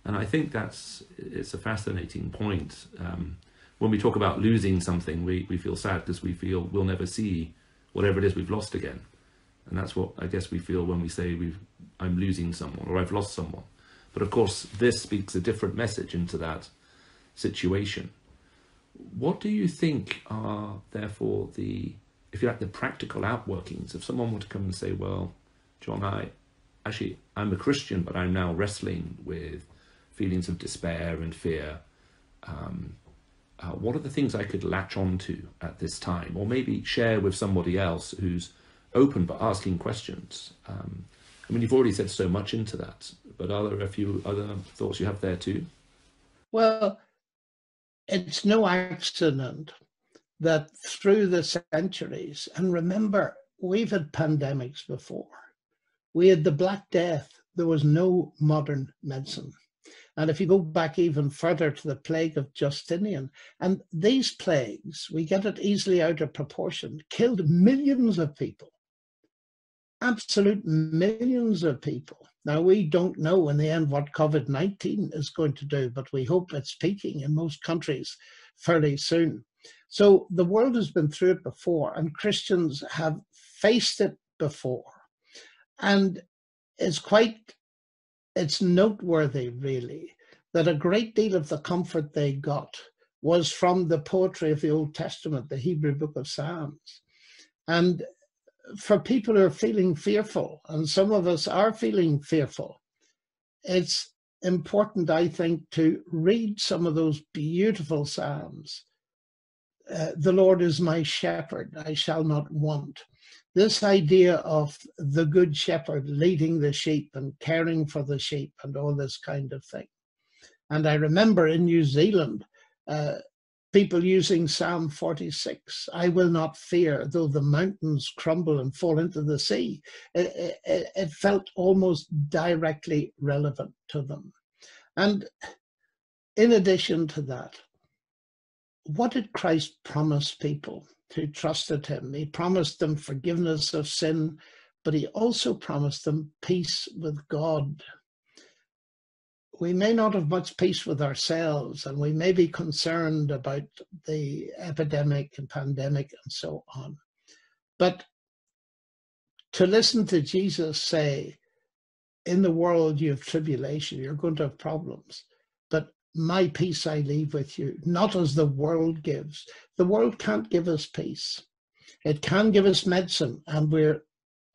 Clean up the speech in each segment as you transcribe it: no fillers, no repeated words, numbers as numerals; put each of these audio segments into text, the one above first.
And I think it's a fascinating point. When we talk about losing something, we feel sad because we feel we'll never see whatever it is we've lost again. And that's what I guess we feel when we say I'm losing someone or I've lost someone. But of course, this speaks a different message into that situation. What do you think are therefore if you like, the practical outworkings? If someone were to come and say, well, John, I'm a Christian, but I'm now wrestling with feelings of despair and fear. What are the things I could latch onto at this time? Or maybe share with somebody else who's open but asking questions. I mean, you've already said so much into that, but are there a few other thoughts you have there too? Well, it's no accident that through the centuries, and remember, we've had pandemics before. We had the Black Death. There was no modern medicine. And if you go back even further to the plague of Justinian, and these plagues, we get it easily out of proportion, killed millions of people. Absolute millions of people. Now, we don't know in the end what COVID-19 is going to do, but we hope it's peaking in most countries fairly soon. So the world has been through it before, and Christians have faced it before. And it's noteworthy, really, that a great deal of the comfort they got was from the poetry of the Old Testament, the Hebrew book of Psalms. And for people who are feeling fearful, and some of us are feeling fearful, it's important, I think, to read some of those beautiful Psalms. The Lord is my shepherd, I shall not want. This idea of the good shepherd leading the sheep and caring for the sheep and all this kind of thing. And I remember in New Zealand, people using Psalm 46, I will not fear though the mountains crumble and fall into the sea. It felt almost directly relevant to them. And in addition to that, what did Christ promise people who trusted him? He promised them forgiveness of sin, but he also promised them peace with God. We may not have much peace with ourselves, and we may be concerned about the epidemic and pandemic and so on. But to listen to Jesus say, in the world you have tribulation, you're going to have problems, but my peace I leave with you, not as the world gives. The world can't give us peace. It can give us medicine, and we're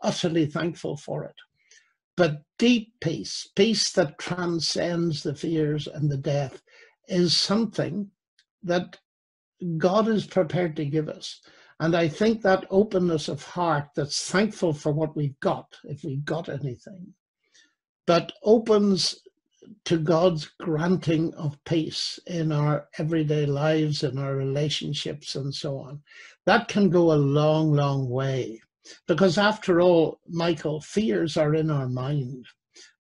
utterly thankful for it. But deep peace, peace that transcends the fears and the death, is something that God is prepared to give us. And I think that openness of heart that's thankful for what we've got, if we've got anything, but opens to God's granting of peace in our everyday lives, in our relationships and so on. That can go a long, long way. Because after all, Michael, fears are in our mind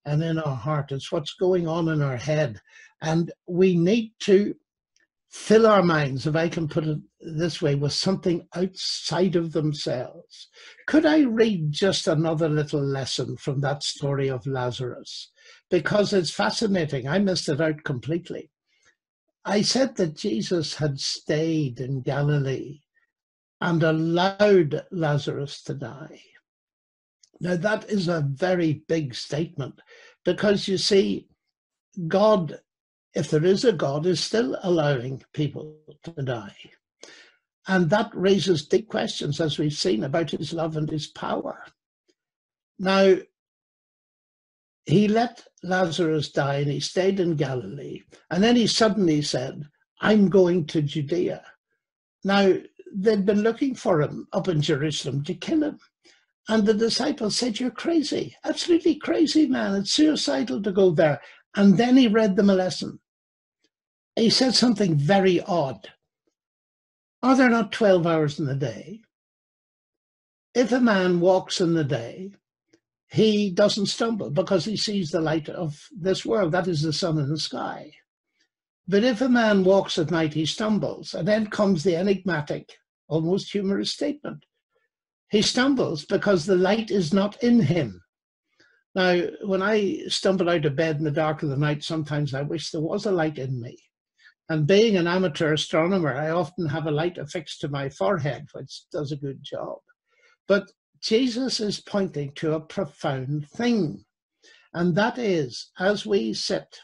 and in our heart. It's what's going on in our head. And we need to fill our minds, if I can put it this way, with something outside of themselves. Could I read just another little lesson from that story of Lazarus? Because it's fascinating. I missed it out completely. I said that Jesus had stayed in Galilee and allowed Lazarus to die. Now, that is a very big statement, because you see, God, if there is a God, is still allowing people to die. And that raises deep questions, as we've seen, about his love and his power. Now, he let Lazarus die and he stayed in Galilee. And then he suddenly said, I'm going to Judea. Now, they'd been looking for him up in Jerusalem to kill him. And the disciples said, you're crazy, absolutely crazy, man. It's suicidal to go there. And then he read them a lesson. He said something very odd. Are there not 12 hours in the day? If a man walks in the day, he doesn't stumble because he sees the light of this world. That is the sun in the sky. But if a man walks at night, he stumbles. And then comes the enigmatic, almost humorous statement. He stumbles because the light is not in him. Now, when I stumble out of bed in the dark of the night, sometimes I wish there was a light in me. And being an amateur astronomer, I often have a light affixed to my forehead, which does a good job. But Jesus is pointing to a profound thing. And that is, as we sit,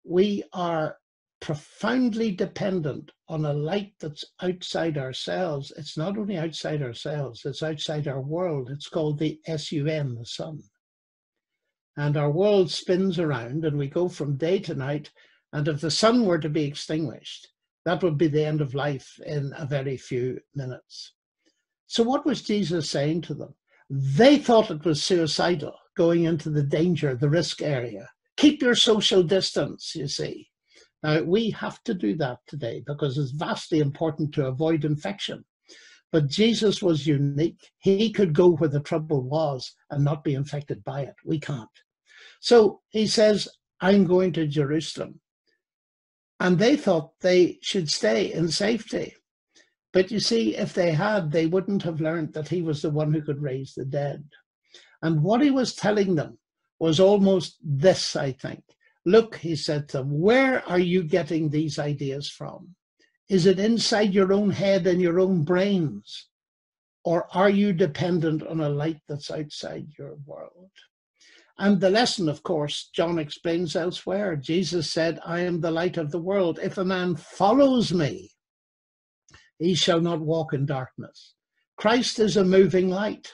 we are profoundly dependent on a light that's outside ourselves. It's not only outside ourselves, it's outside our world. It's called the sun, the sun. And our world spins around and we go from day to night. And if the sun were to be extinguished, that would be the end of life in a very few minutes. So what was Jesus saying to them? They thought it was suicidal, going into the danger, the risk area. Keep your social distance, you see. Now, we have to do that today because it's vastly important to avoid infection. But Jesus was unique. He could go where the trouble was and not be infected by it. We can't. So he says, I'm going to Jerusalem. And they thought they should stay in safety. But you see, if they had, they wouldn't have learned that he was the one who could raise the dead. And what he was telling them was almost this, I think. Look, he said to them, where are you getting these ideas from? Is it inside your own head and your own brains? Or are you dependent on a light that's outside your world? And the lesson, of course, John explains elsewhere. Jesus said, I am the light of the world. If a man follows me, he shall not walk in darkness. Christ is a moving light.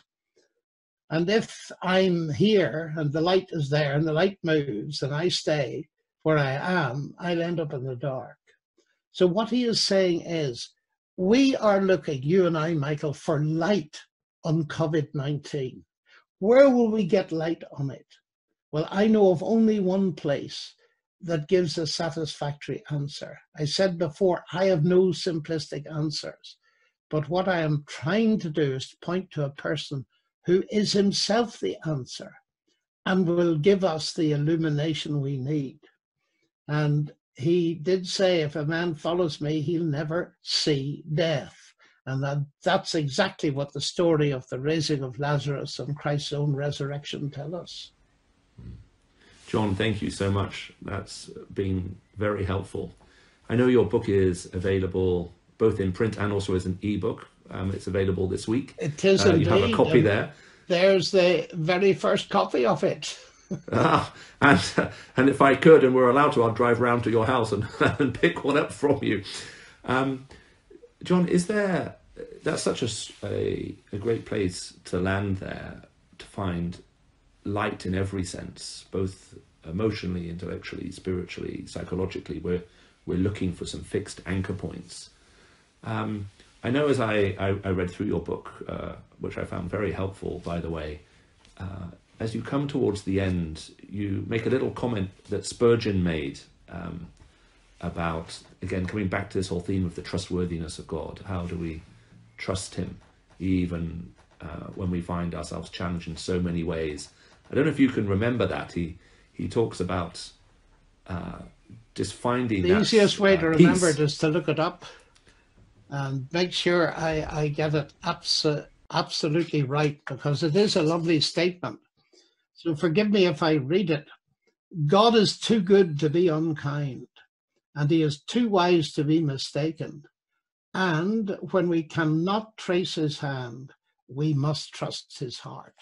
And if I'm here and the light is there and the light moves and I stay where I am, I'll end up in the dark. So what he is saying is, we are looking, you and I, Michael, for light on COVID-19. Where will we get light on it? Well, I know of only one place that gives a satisfactory answer. I said before, I have no simplistic answers. But what I am trying to do is to point to a person who is himself the answer and will give us the illumination we need. And he did say, if a man follows me, he'll never see death. And that's exactly what the story of the raising of Lazarus and Christ's own resurrection tell us. John, thank you so much. That's been very helpful. I know your book is available both in print and also as an ebook. It's available this week. It is indeed. You have a copy there. There's the very first copy of it. And if I could, and we're allowed to, I'll drive round to your house and pick one up from you. John, that's such a great place to land there, to find light in every sense, both emotionally, intellectually, spiritually, psychologically. We're looking for some fixed anchor points. I know as I read through your book, which I found very helpful, by the way, as you come towards the end, you make a little comment that Spurgeon made about, again, coming back to this whole theme of the trustworthiness of God. How do we trust him, even when we find ourselves challenged in so many ways? I don't know if you can remember that. He talks about just finding the easiest way to remember peace. it is to look it up and make sure I get it absolutely right, because it is a lovely statement. So forgive me if I read it. God is too good to be unkind, and he is too wise to be mistaken. And when we cannot trace his hand, we must trust his heart.